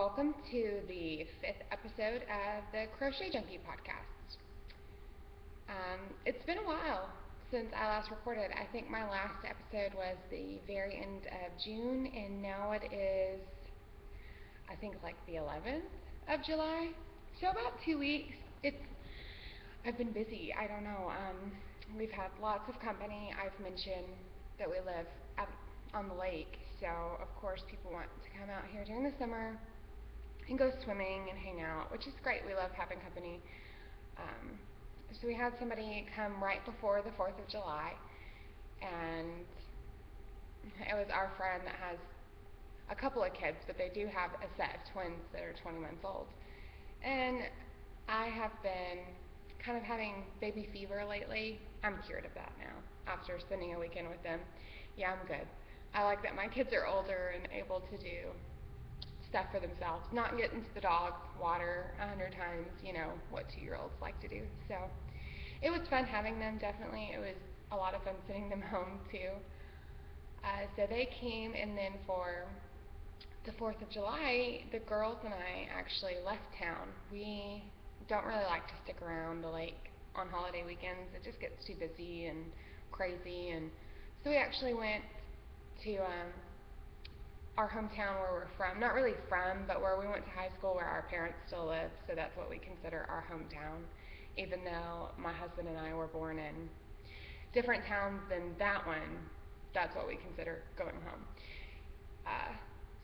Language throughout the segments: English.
Welcome to the 5th episode of the Crochet Junkie podcast. It's been a while since I last recorded. I think my last episode was the very end of June, and now it is, I think, like the 11th of July. So about 2 weeks. I've been busy. I don't know. We've had lots of company. I've mentioned that we live on the lake, so of course people want to come out here during the summer and go swimming and hang out, which is great. We love having company. So we had somebody come right before the 4th of July, and it was our friend that has a couple of kids, but they do have a set of twins that are 20 months old. And I have been kind of having baby fever lately. I'm cured of that now after spending a weekend with them. Yeah, I'm good. I like that my kids are older and able to do stuff for themselves, not get into the dog water 100 times, you know, what 2-year-olds like to do. So it was fun having them, definitely. It was a lot of fun sending them home too. So they came, and then for the 4th of July, the girls and I actually left town. We don't really like to stick around the lake on holiday weekends. It just gets too busy and crazy, and so we actually went to our hometown where we're from. Not really from, but where we went to high school, where our parents still live, so that's what we consider our hometown, even though my husband and I were born in different towns than that one. That's what we consider going home.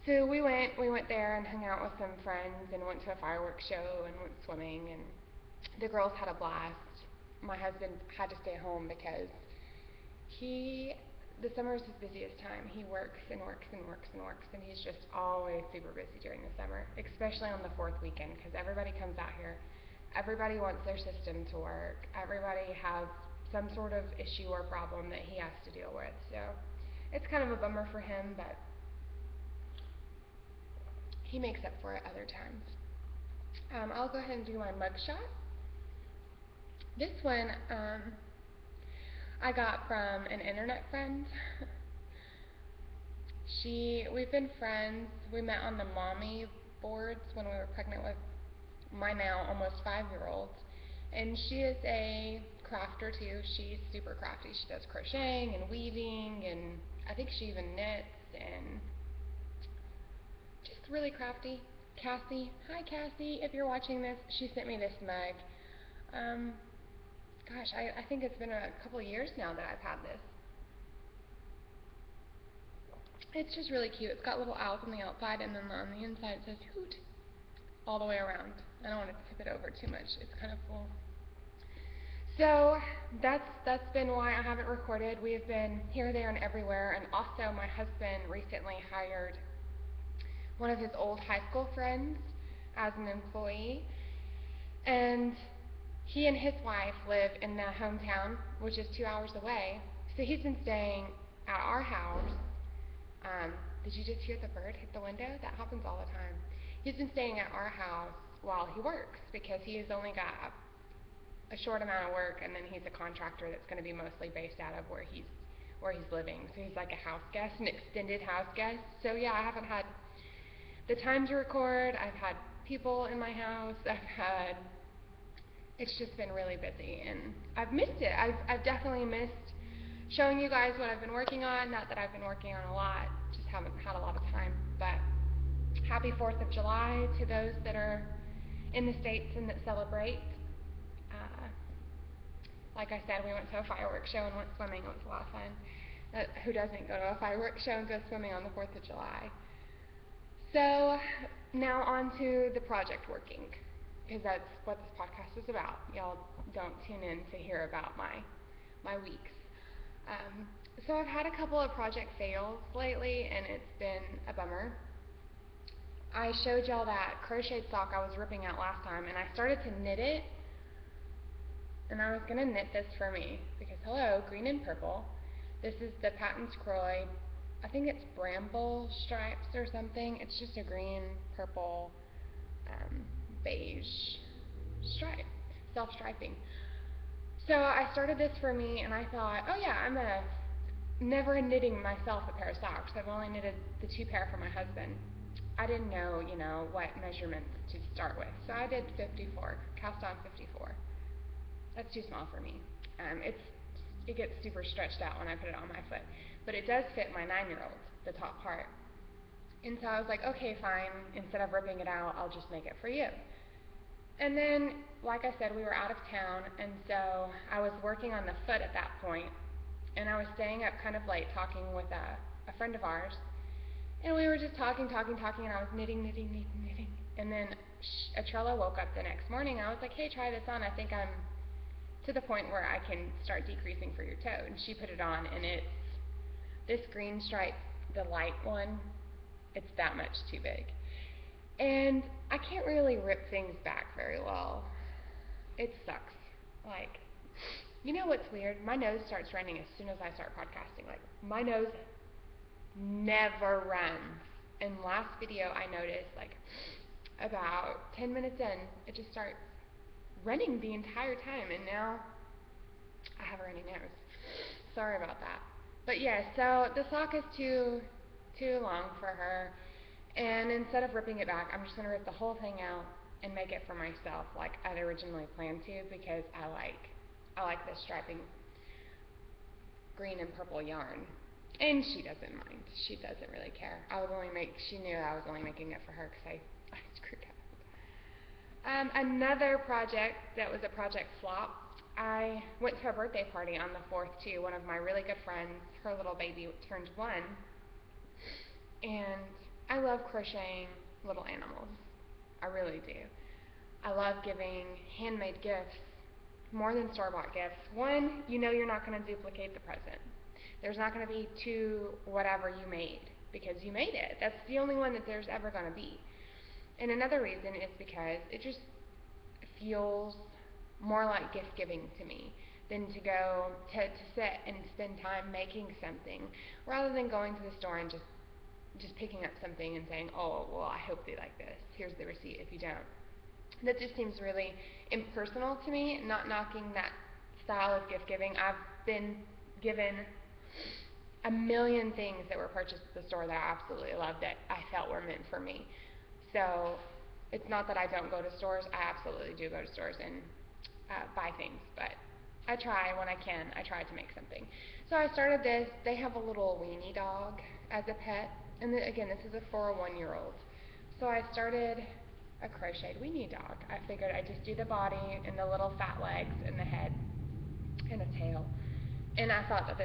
So we went there and hung out with some friends and went to a fireworks show and went swimming, and the girls had a blast. My husband had to stay home because the summer is his busiest time. He works and works and works and works, and he's just always super busy during the summer, especially on the 4th weekend, because everybody comes out here. Everybody wants their system to work. Everybody has some sort of issue or problem that he has to deal with. So it's kind of a bummer for him, but he makes up for it other times. I'll go ahead and do my mug shot. This one I got from an internet friend. We've been friends. We met on the mommy boards when we were pregnant with my now almost 5-year-old. And she is a crafter too. She's super crafty. She does crocheting and weaving, and I think she even knits, and just really crafty. Cassie, hi Cassie, if you're watching this, she sent me this mug. Gosh, I think it's been a couple of years now that I've had this. It's just really cute. It's got little owls on the outside, and then on the inside it says hoot all the way around. I don't want to tip it over too much. It's kind of full. So that's been why I haven't recorded. We have been here, there, and everywhere, and also my husband recently hired one of his old high school friends as an employee, and he and his wife live in the hometown, which is 2 hours away. So he's been staying at our house. Did you just hear the bird hit the window? That happens all the time. He's been staying at our house while he works, because he's only got a short amount of work, and then he's a contractor that's going to be mostly based out of where he's living. So he's like a house guest, an extended house guest. So yeah, I haven't had the time to record. I've had people in my house. It's just been really busy, and I've missed it. I've definitely missed showing you guys what I've been working on. Not that I've been working on a lot, just haven't had a lot of time. But happy 4th of July to those that are in the States and that celebrate. Like I said, we went to a fireworks show and went swimming. It was a lot of fun. Who doesn't go to a fireworks show and go swimming on the 4th of July? So now on to the project working, because that's what this podcast is about. Y'all don't tune in to hear about my weeks. So I've had a couple of project fails lately, and it's been a bummer. I showed y'all that crocheted sock I was ripping out last time, and I started to knit it, and I was going to knit this for me, because hello, green and purple. This is the Patton's Croy, I think it's bramble stripes or something. It's just a green, purple, beige stripe, self-striping. So I started this for me, and I thought, oh yeah, I'm never knitting myself a pair of socks. I've only knitted the 2 pair for my husband. I didn't know, what measurements to start with. So I did 54, cast on 54. That's too small for me. It gets super stretched out when I put it on my foot. But it does fit my 9-year-old, the top part. And so I was like, okay, fine. Instead of ripping it out, I'll just make it for you. And then, like I said, we were out of town, and so I was working on the foot at that point, and I was staying up kind of late talking with a friend of ours, and we were just talking, and I was knitting, and then Atrella woke up the next morning, and I was like, hey, try this on. I think I'm to the point where I can start decreasing for your toe. And she put it on, and it's this green stripe, the light one, it's that much too big. And I can't really rip things back very well. It sucks. Like, you know what's weird? My nose starts running as soon as I start podcasting. Like, my nose never runs. In last video, I noticed, like, about 10 minutes in, it just starts running the entire time, and now I have a runny nose. Sorry about that. But yeah, so the sock is too long for her, and instead of ripping it back, I'm just going to rip the whole thing out and make it for myself like I'd originally planned to, because I like this striping green and purple yarn. And she doesn't mind. She doesn't really care. She knew I was only making it for her because I screwed up. Another project that was a project flop, I went to a birthday party on the 4th too. One of my really good friends, her little baby turned 1, and I love crocheting little animals. I really do. I love giving handmade gifts more than store-bought gifts. One, you're not going to duplicate the present. There's not going to be 2 whatever you made, because you made it. That's the only one that there's ever going to be. And another reason is because it just feels more like gift giving to me than to go to sit and spend time making something, rather than going to the store and just picking up something and saying, oh, well, I hope they like this. Here's the receipt if you don't. That just seems really impersonal to me, not knocking that style of gift giving. I've been given a million things that were purchased at the store that I absolutely loved, that I felt were meant for me. So it's not that I don't go to stores. I absolutely do go to stores and buy things, but I try when I can. I try to make something. So I started this. They have a little weenie dog as a pet, and again, this is for a 1-year-old. So I started a crocheted weenie dog. I figured I'd just do the body and the little fat legs and the head and a tail. And I thought that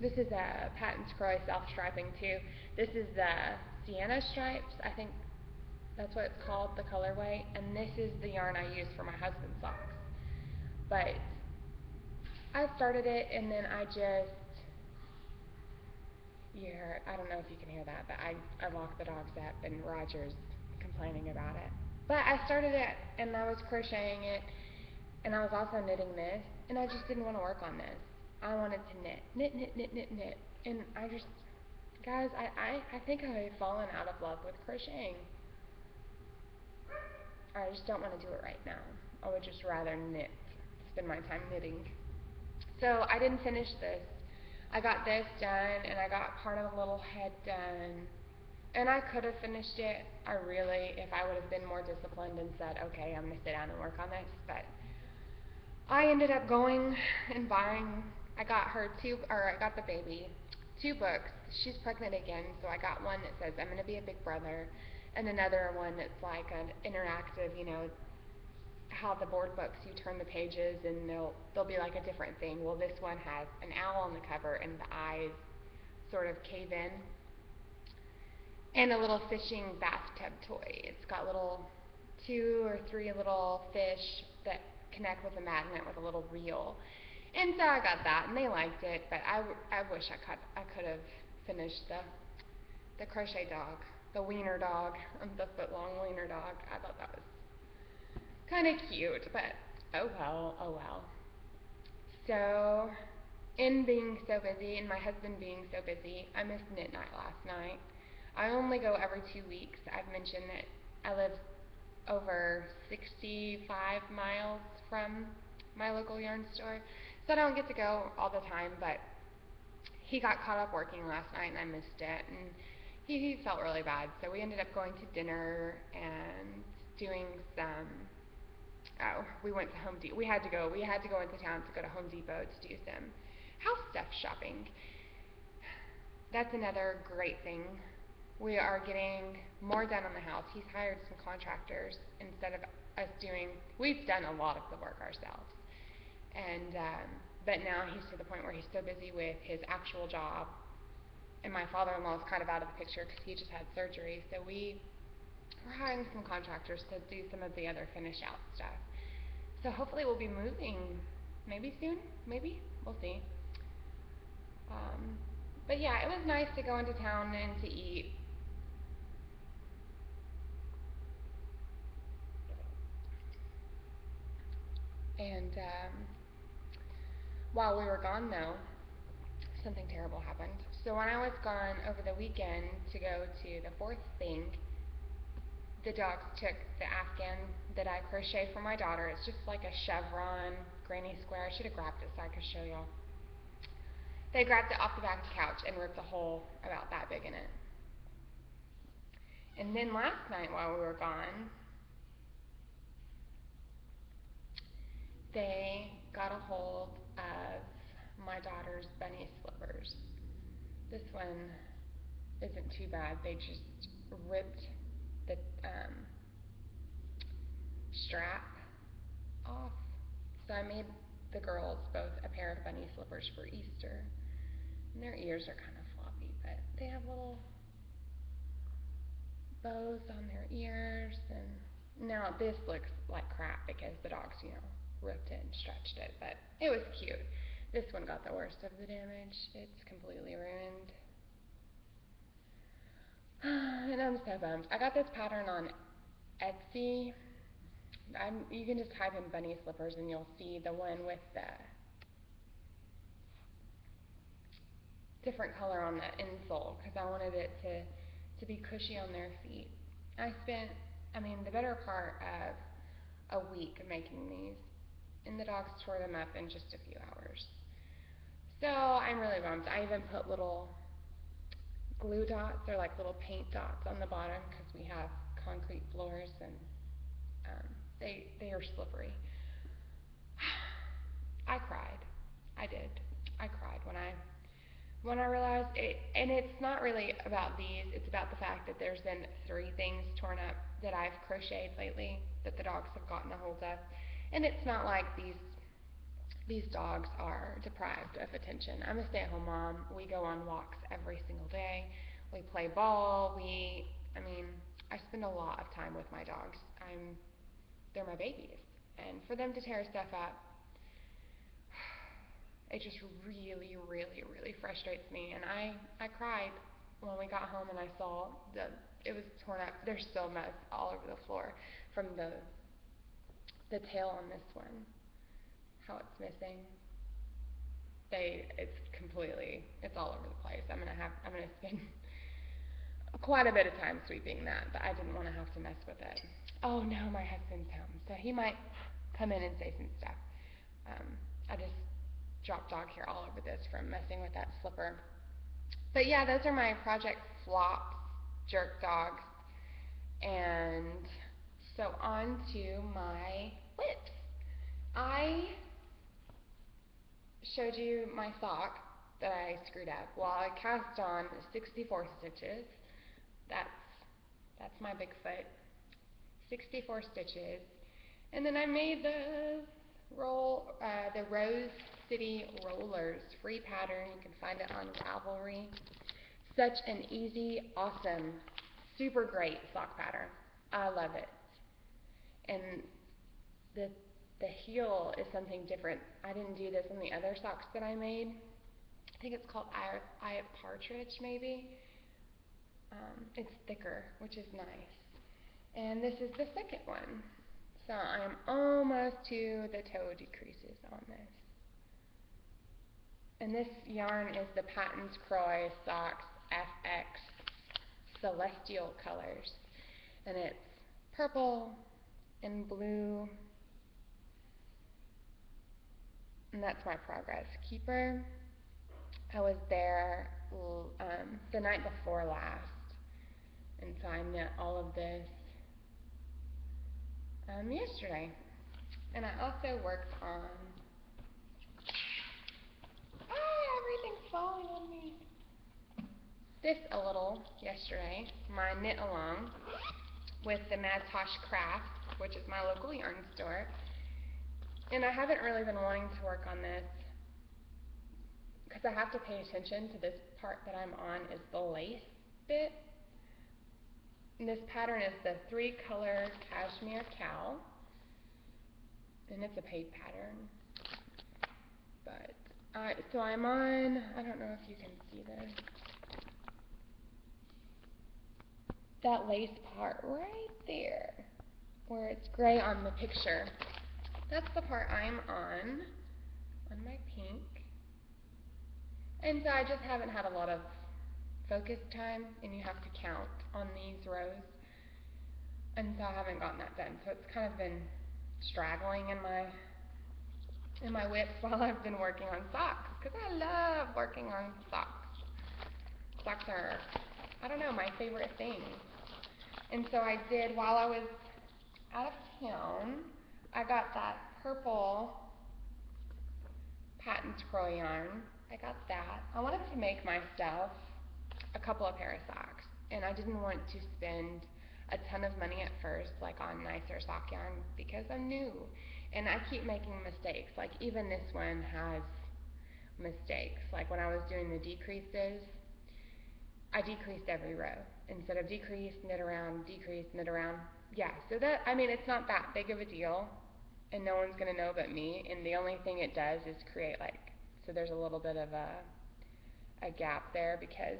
this is a Patton's Crow self-striping too. This is the Sienna stripes. I think that's what it's called, the colorway. And this is the yarn I use for my husband's socks. But I started it, and then I don't know if you can hear that, but I locked the dogs up, and Roger's complaining about it. But I started it, and I was crocheting it, and I was also knitting this, and I just didn't want to work on this. I wanted to knit. And guys, I think I have fallen out of love with crocheting. I just don't want to do it right now. I would just rather spend my time knitting. So I didn't finish this. I got this done, and I got part of the little head done. And I could have finished it, if I would have been more disciplined and said, okay, I'm going to sit down and work on this. But I ended up going and buying, I got the baby 2 books. She's pregnant again, so I got one that says, I'm going to be a big brother, and another one that's like an interactive, how the board books, you turn the pages and they'll be like a different thing. Well, this one has an owl on the cover and the eyes sort of cave in, and a little fishing bathtub toy. It's got 2 or 3 little fish that connect with a magnet with a little reel. And so I got that, and they liked it, but I wish I could have finished the crochet dog, the wiener dog, the foot-long wiener dog. I thought that was kind of cute, but oh well. So, in being so busy, and my husband being so busy, I missed knit night last night. I only go every 2 weeks. I've mentioned that I live over 65 miles from my local yarn store, so I don't get to go all the time, but he got caught up working last night, and I missed it. And he felt really bad. So we ended up going to dinner and doing some. Oh, we went to Home Depot. We had to go. We had to go into town to go to Home Depot to do some house stuff shopping. That's another great thing. We are getting more done on the house. He's hired some contractors instead of us doing. We've done a lot of the work ourselves, and but now he's to the point where he's so busy with his actual job, and my father-in-law is kind of out of the picture because he just had surgery. So we're hiring some contractors to do some of the other finish out stuff. So hopefully we'll be moving maybe soon. Maybe we'll see. But yeah, it was nice to go into town and to eat. And while we were gone, though, something terrible happened. So when I was gone over the weekend to go to the fourth thing, the dogs took the Afghan that I crocheted for my daughter. It's just like a chevron granny square. I should have grabbed it so I could show y'all. They grabbed it off the back of the couch and ripped a hole about that big in it. And then last night while we were gone, they got a hold of my daughter's bunny slippers. This one isn't too bad. They just ripped the strap off. So I made the girls both a pair of bunny slippers for Easter. And their ears are kind of floppy, but they have little bows on their ears. And now this looks like crap because the dogs, ripped it and stretched it, but it was cute. This one got the worst of the damage. It's completely ruined. And I'm so bummed. I got this pattern on Etsy. You can just type in bunny slippers and you'll see the one with the different color on the insole because I wanted it to be cushy on their feet. I spent, the better part of a week making these, and the dogs tore them up in just a few hours. So I'm really bummed. I even put little glue dots or like little paint dots on the bottom because we have concrete floors and they are slippery. I cried. I did. I cried when I realized it, and it's not really about these, it's about the fact that there's been 3 things torn up that I've crocheted lately that the dogs have gotten a hold of. And it's not like these dogs are deprived of attention. I'm a stay-at-home mom. We go on walks every single day. We play ball. I spend a lot of time with my dogs. They're my babies. And for them to tear stuff up, it just really, really, really frustrates me. And I cried when we got home and I saw it was torn up. There's still mess all over the floor from the tail on this one. How it's missing. It's all over the place. I'm gonna spend quite a bit of time sweeping that, but I didn't want to have to mess with it. Oh no, my husband's home, so he might come in and say some stuff. I just dropped dog hair all over this from messing with that slipper. But yeah, those are my Project Flops jerk dogs. And so on to my whips. I showed you my sock that I screwed up. Well, I cast on 64 stitches. That's my Bigfoot. 64 stitches. And then I made the Rose City Rollers free pattern. You can find it on Ravelry. Such an easy, awesome, super great sock pattern. I love it. And the heel is something different. I didn't do this on the other socks that I made. I think it's called Eye of Partridge, maybe. It's thicker, which is nice. And this is the second one. So I'm almost to the toe decreases on this. And this yarn is the Patons Croy Socks FX Celestial Colors. And it's purple and blue. And that's my progress keeper. I was there the night before last. And so I knit all of this yesterday. And I also worked on, everything's falling on me. This a little yesterday, my knit along with the Mad Tosh Crafts, which is my local yarn store. And I haven't really been wanting to work on this because I have to pay attention to this part that I'm on is the lace bit. And this pattern is the 3-color cashmere cow, and it's a paid pattern. But so I'm on, I don't know if you can see this, that lace part right there, where it's gray on the picture. That's the part I'm on my pink. And so I just haven't had a lot of focus time, and you have to count on these rows. And so I haven't gotten that done. So it's kind of been straggling in my whips while I've been working on socks, because I love working on socks. Socks are, I don't know, my favorite thing. And so I did, while I was out of town, I got that purple patent scroll yarn. I got that. I wanted to make myself a couple of pair of socks, and I didn't want to spend a ton of money at first, like on nicer sock yarn, because I'm new and I keep making mistakes. Like even this one has mistakes. Like when I was doing the decreases, I decreased every row. Instead of decrease, knit around, decrease, knit around. Yeah, so that, I mean, it's not that big of a deal, and no one's gonna know but me, and the only thing it does is create so there's a little bit of a gap there because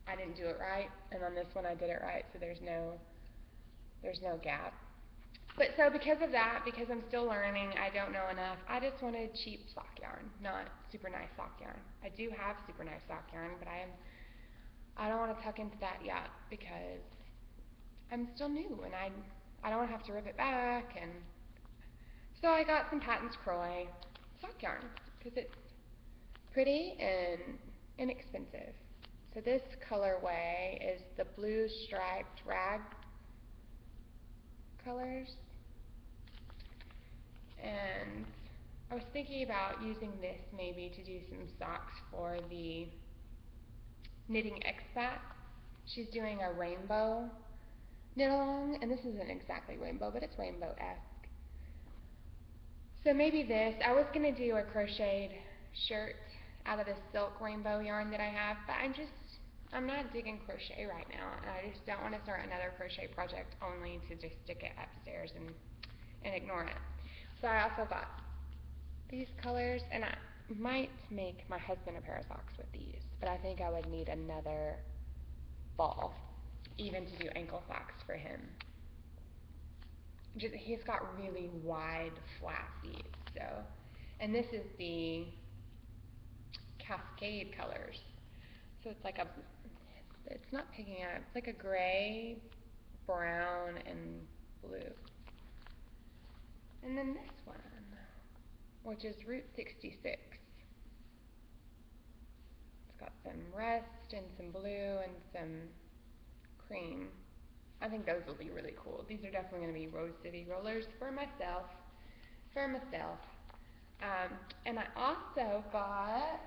I didn't do it right, and on this one I did it right, so there's no gap. But so because of that, because I'm still learning, I don't know enough, I just wanted cheap sock yarn, not super nice sock yarn. I do have super nice sock yarn, but I don't want to tuck into that yet because I'm still new and I don't want to have to rip it back. And so I got some Patent Crochet sock yarn because it's pretty and inexpensive. So this colorway is the blue striped rag colors, and I was thinking about using this maybe to do some socks for the knitting expat. She's doing a rainbow knit along, and this isn't exactly rainbow, but it's rainbow-esque. So maybe this, I was going to do a crocheted shirt out of this silk rainbow yarn that I have, but I'm not digging crochet right now, and I just don't want to start another crochet project only to just stick it upstairs and ignore it. So I also got these colors, and I might make my husband a pair of socks with these, but I think I would need another ball even to do ankle socks for him. He's got really wide, flat feet, so, and this is the Cascade colors. So it's like it's not picking up, it's like a gray, brown, and blue. And then this one, which is Route 66. It's got some rust and some blue and some cream. I think those will be really cool. These are definitely going to be Rose City rollers for myself. And I also got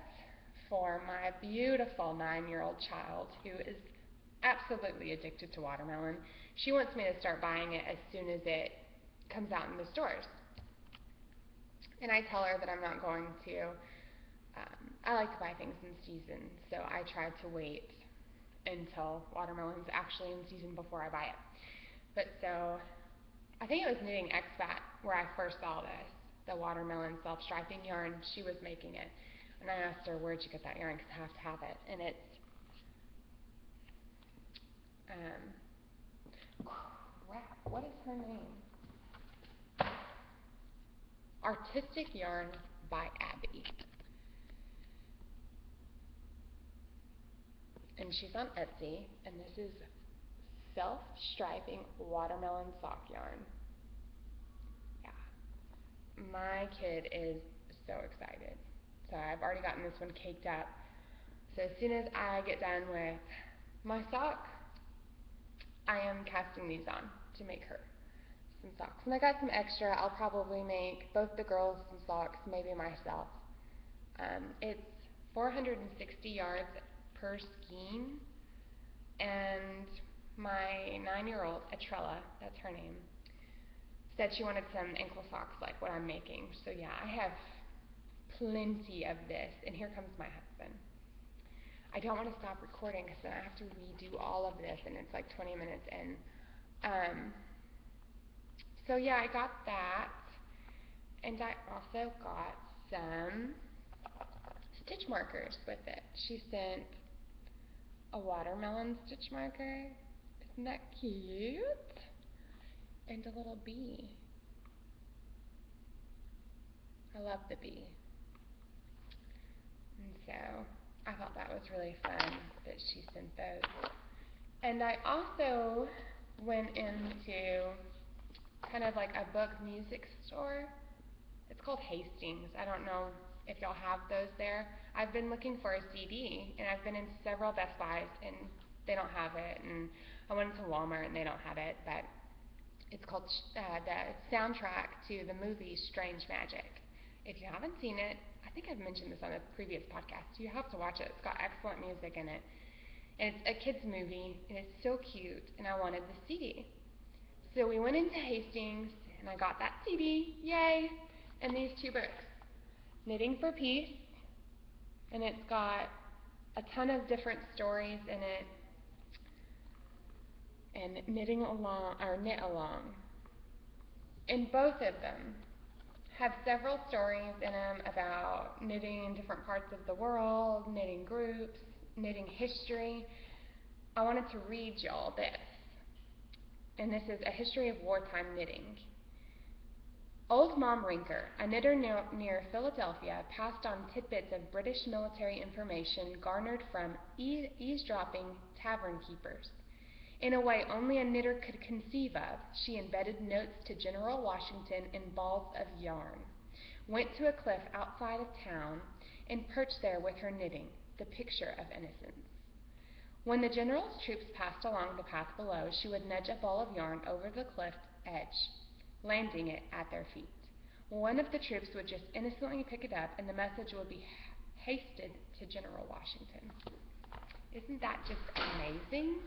for my beautiful 9-year-old child who is absolutely addicted to watermelon. She wants me to start buying it as soon as it comes out in the stores. And I tell her that I'm not going to. I like to buy things in season, so I try to wait until watermelon's actually in season before I buy it. But so, I think it was Knitting Expat where I first saw this, the watermelon self-striping yarn. She was making it, and I asked her, where'd you get that yarn, because I have to have it. And it's crap, what is her name? Artistic Yarn by Abby. And she's on Etsy, and this is self-striping watermelon sock yarn. Yeah. My kid is so excited. So I've already gotten this one caked up. So as soon as I get done with my sock, I am casting these on to make her some socks. And I got some extra. I'll probably make both the girls some socks, maybe myself. It's 460 yards per skein, and my 9-year-old, Etrella, that's her name, said she wanted some ankle socks like what I'm making. So yeah, I have plenty of this, and here comes my husband. I don't want to stop recording because then I have to redo all of this, and it's like 20 minutes in. So yeah, I got that, and I also got some stitch markers with it. She sent a watermelon stitch marker. Isn't that cute? And a little bee. I love the bee. And so I thought that was really fun that she sent those. And I also went into kind of like a book music store. It's called Hastings. I don't know if y'all have those there. I've been looking for a CD, and I've been in several Best Buys, and they don't have it. And I went into Walmart, and they don't have it. But it's called the soundtrack to the movie Strange Magic. If you haven't seen it, I think I've mentioned this on a previous podcast. You have to watch it. It's got excellent music in it. And it's a kid's movie, and it's so cute, and I wanted the CD. So we went into Hastings, and I got that CD, yay, and these two books, Knitting for Peace, and it's got a ton of different stories in it, and Knitting Along, or Knit Along. And both of them have several stories in them about knitting in different parts of the world, knitting groups, knitting history. I wanted to read y'all this. And this is A History of Wartime Knitting. Old Mom Rinker, a knitter near Philadelphia, passed on tidbits of British military information garnered from eavesdropping tavern keepers. In a way only a knitter could conceive of, she embedded notes to General Washington in balls of yarn, went to a cliff outside of town, and perched there with her knitting, the picture of innocence. When the general's troops passed along the path below, she would nudge a ball of yarn over the cliff edge, landing it at their feet. One of the troops would just innocently pick it up, and the message would be hasted to General Washington. Isn't that just amazing?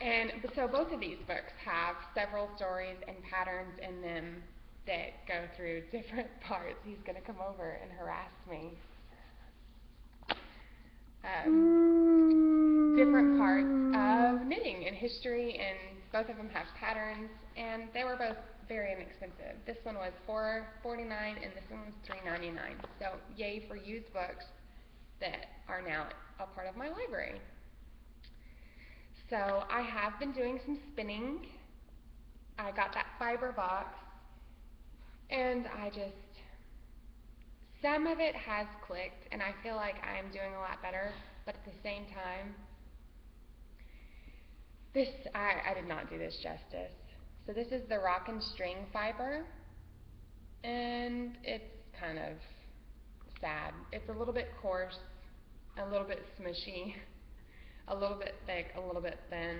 And so both of these books have several stories and patterns in them that go through different parts. He's going to come over and harass me. Different parts of knitting and history, and both of them have patterns, and they were both very inexpensive. This one was $4.49 and this one was $3.99. So yay for used books that are now a part of my library. So I have been doing some spinning. I got that fiber box, and some of it has clicked, and I feel like I am doing a lot better, but at the same time, I did not do this justice. So this is the rock and string fiber, and it's kind of sad. It's a little bit coarse, a little bit smushy, a little bit thick, a little bit thin.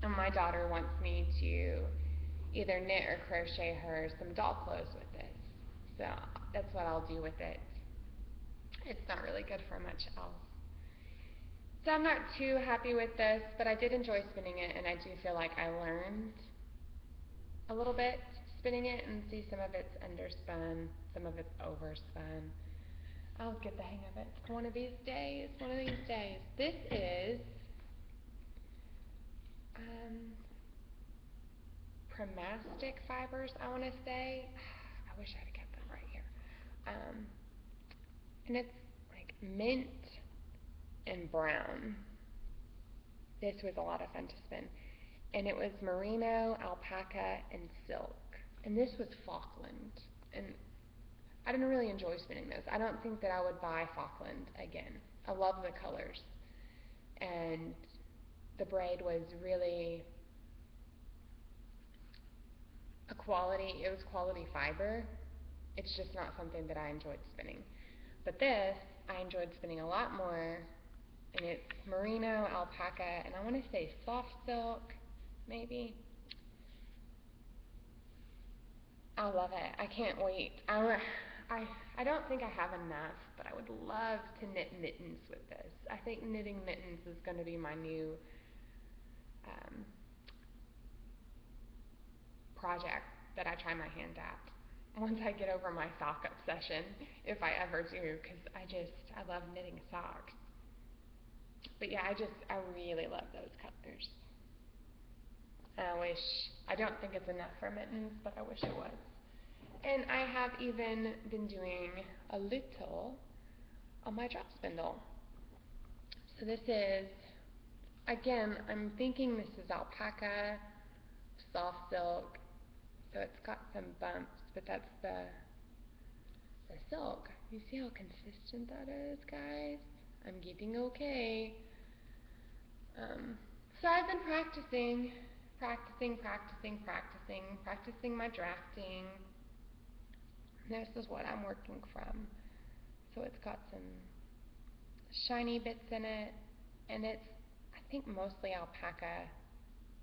And my daughter wants me to either knit or crochet her some doll clothes with this. So that's what I'll do with it. It's not really good for much else. So I'm not too happy with this, but I did enjoy spinning it, and I do feel like I learned a little bit spinning it, and see some of it's underspun, some of it's overspun. I'll get the hang of it one of these days, This is Premastic fibers, I want to say. I wish I had kept them right here. And it's like mint and brown. This was a lot of fun to spin. And it was merino, alpaca, and silk. And this was Falkland. And I didn't really enjoy spinning this. I don't think that I would buy Falkland again. I love the colors. And the braid was really it was quality fiber. It's just not something that I enjoyed spinning. But this, I enjoyed spinning a lot more, and it's merino, alpaca, and I want to say soft silk, maybe. I love it. I can't wait. I don't think I have enough, but I would love to knit mittens with this. I think knitting mittens is going to be my new um, project that I try my hand at once I get over my sock obsession, if I ever do, because I love knitting socks. But yeah, I really love those colors. And I don't think it's enough for mittens, but I wish it was. And I have even been doing a little on my drop spindle. So this is, again, I'm thinking this is alpaca, soft silk, so it's got some bumps, but that's the silk. You see how consistent that is, guys? I'm getting okay. So I've been practicing my drafting. This is what I'm working from. So it's got some shiny bits in it, and it's, I think, mostly alpaca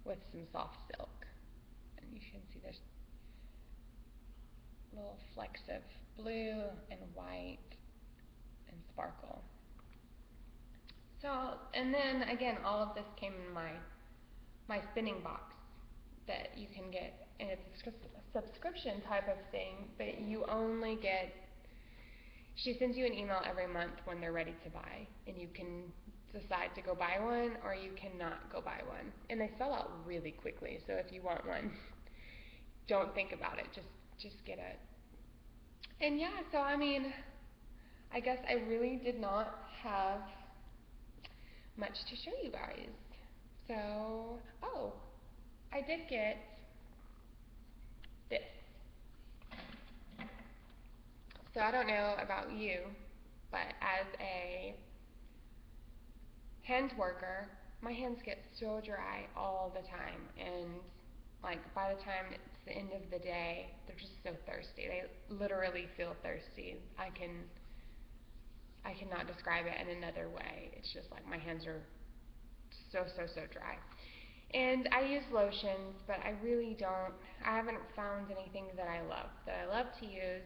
with some soft silk. And you can see there's little flecks of blue and white and sparkle. So, and then again, all of this came in my spinning box that you can get, and it's a subscription type of thing, but you only get, she sends you an email every month when they're ready to buy, and you can decide to go buy one or you cannot go buy one. And they sell out really quickly, so if you want one, don't think about it, just get it. And yeah, so I mean, I guess I really did not have much to show you guys. So, oh, I did get this. So I don't know about you, but as a hand worker, my hands get so dry all the time, and like by the time it's the end of the day, they're just so thirsty. They literally feel thirsty. I cannot describe it in another way. It's just like my hands are so dry. And I use lotions, but I haven't found anything that I love to use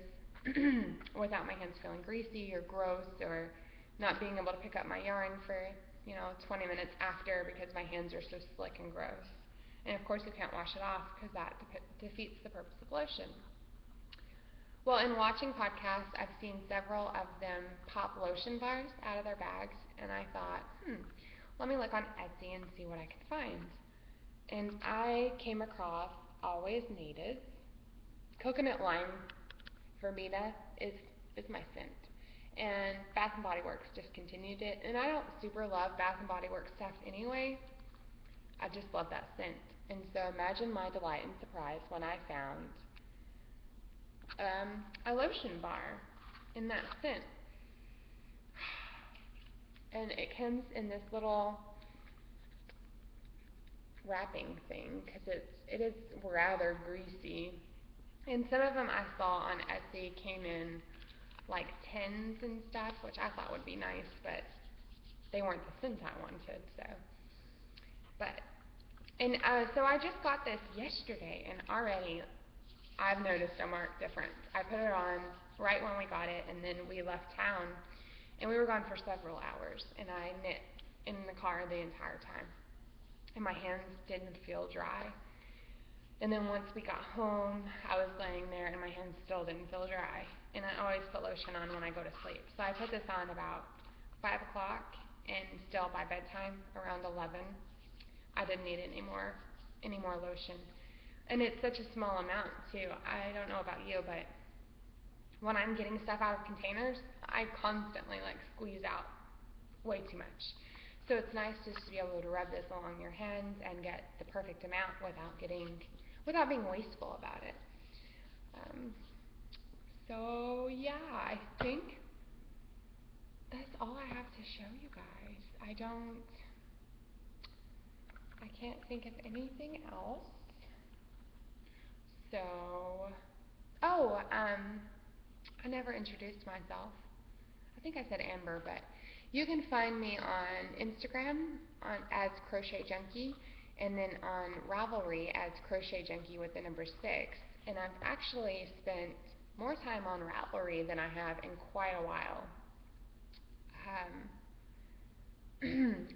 without my hands feeling greasy or gross or not being able to pick up my yarn for, 20 minutes after because my hands are so slick and gross. And of course you can't wash it off because that defeats the purpose of lotion. Well, in watching podcasts, I've seen several of them pop lotion bars out of their bags, and I thought, let me look on Etsy and see what I can find. And I came across Always Needed. Coconut lime verbena is my scent. And Bath & Body Works discontinued it. And I don't super love Bath & Body Works stuff anyway. I just love that scent. And so imagine my delight and surprise when I found a lotion bar in that scent. And it comes in this little wrapping thing because it is rather greasy. And some of them I saw on Etsy came in like tins and stuff, which I thought would be nice, but they weren't the scent I wanted. So I just got this yesterday, and already I've noticed a marked difference. I put it on right when we got it, and then we left town, and we were gone for several hours, and I knit in the car the entire time, and my hands didn't feel dry. And then once we got home, I was laying there, and my hands still didn't feel dry, and I always put lotion on when I go to sleep. So I put this on about 5 o'clock, and still by bedtime, around 11, I didn't need any more lotion. And it's such a small amount too. I don't know about you, but when I'm getting stuff out of containers, I constantly squeeze out way too much. So it's nice just to be able to rub this along your hands and get the perfect amount without being wasteful about it. So yeah, I think that's all I have to show you guys. I can't think of anything else. So, I never introduced myself. I think I said Amber, but You can find me on Instagram as Crochet Junkie, and then on Ravelry as Crochet Junkie with the number 6. And I've actually spent more time on Ravelry than I have in quite a while.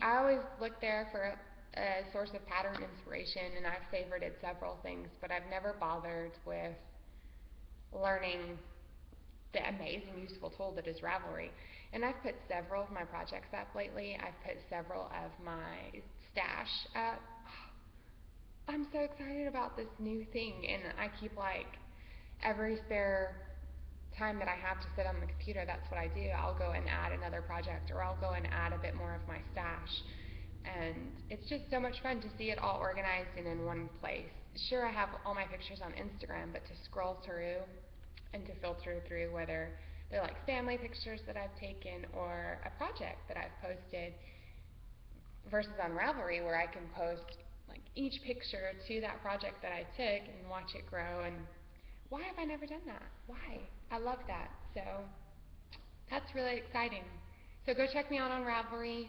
I always look there for a source of pattern inspiration, and I've favorited several things, but I've never bothered with learning the amazing useful tool that is Ravelry. And I've put several of my projects up lately. I've put several of my stash up. I'm so excited about this new thing, and I keep like every spare time that I have to sit on the computer, that's what I do. I'll go and add another project, or I'll go and add a bit more of my stash. And it's just so much fun to see it all organized and in one place. Sure, I have all my pictures on Instagram, but to scroll through and to filter through whether they're like family pictures that I've taken or a project that I've posted, versus on Ravelry where I can post like each picture to that project that I took and watch it grow. And why have I never done that? Why? I love that. So that's really exciting. So go check me out on Ravelry.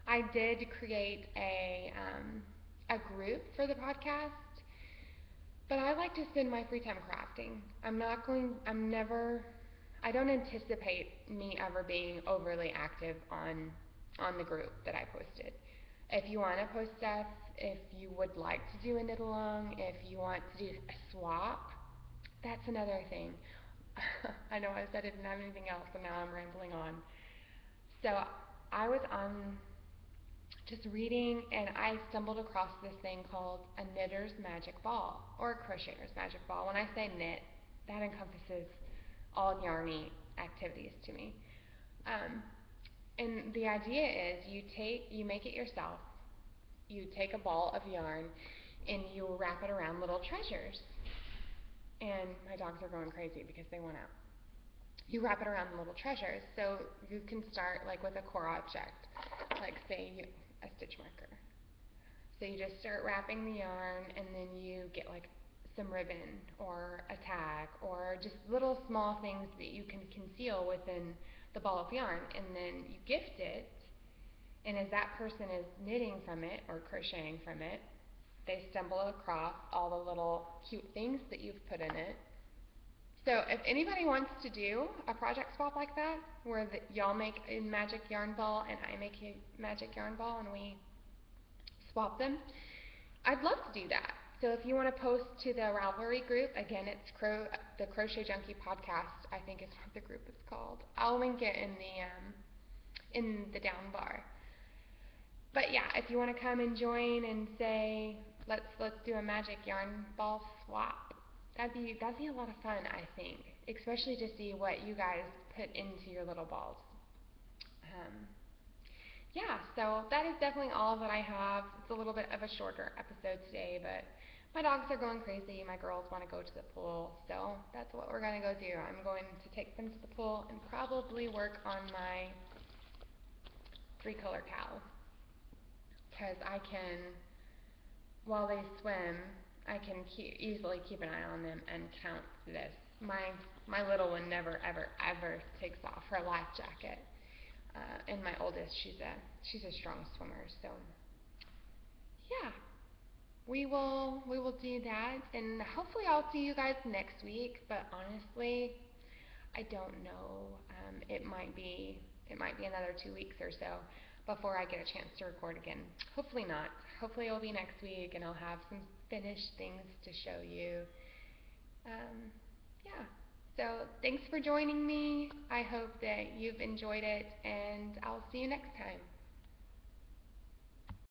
I did create a group for the podcast, but I like to spend my free time crafting. I don't anticipate me ever being overly active on the group that I posted. If you want to post stuff, if you would like to do a knit along, if you want to do a swap, that's another thing. I know I said I didn't have anything else, and now I'm rambling on. So I was on just reading, and I stumbled across this thing called a knitter's magic ball, or a crocheter's magic ball. When I say knit, that encompasses all yarny activities to me. And the idea is you make it yourself. You take a ball of yarn and you wrap it around little treasures. And my dogs are going crazy because they want out. You wrap it around the little treasures. So you can start like with a core object, like say a stitch marker. So you just start wrapping the yarn, and then you get like some ribbon or a tag or just little small things that you can conceal within the ball of yarn, and then you gift it. And as that person is knitting from it or crocheting from it, they stumble across all the little cute things that you've put in it. So if anybody wants to do a project swap like that, where y'all make a magic yarn ball and I make a magic yarn ball and we swap them, I'd love to do that. So if you want to post to the Ravelry group, again, it's the Crochet Junkie podcast, I think is what the group is called. I'll link it in the down bar. But yeah, if you want to come and join and say, let's do a magic yarn ball swap, that'd be a lot of fun, I think, especially to see what you guys put into your little balls. Yeah, so that is definitely all that I have. It's a little bit of a shorter episode today, but my dogs are going crazy. My girls want to go to the pool, so that's what we're going to go do. I'm going to take them to the pool and probably work on my 3-color cow, because I can, while they swim, I can easily keep an eye on them and count this. My little one never ever takes off her life jacket. And my oldest, she's a strong swimmer, so yeah, we will do that, and hopefully I'll see you guys next week. But honestly, I don't know. It might be another 2 weeks or so before I get a chance to record again. Hopefully not. Hopefully it'll be next week, and I'll have some finished things to show you. Yeah. So thanks for joining me. I hope that you've enjoyed it, and I'll see you next time.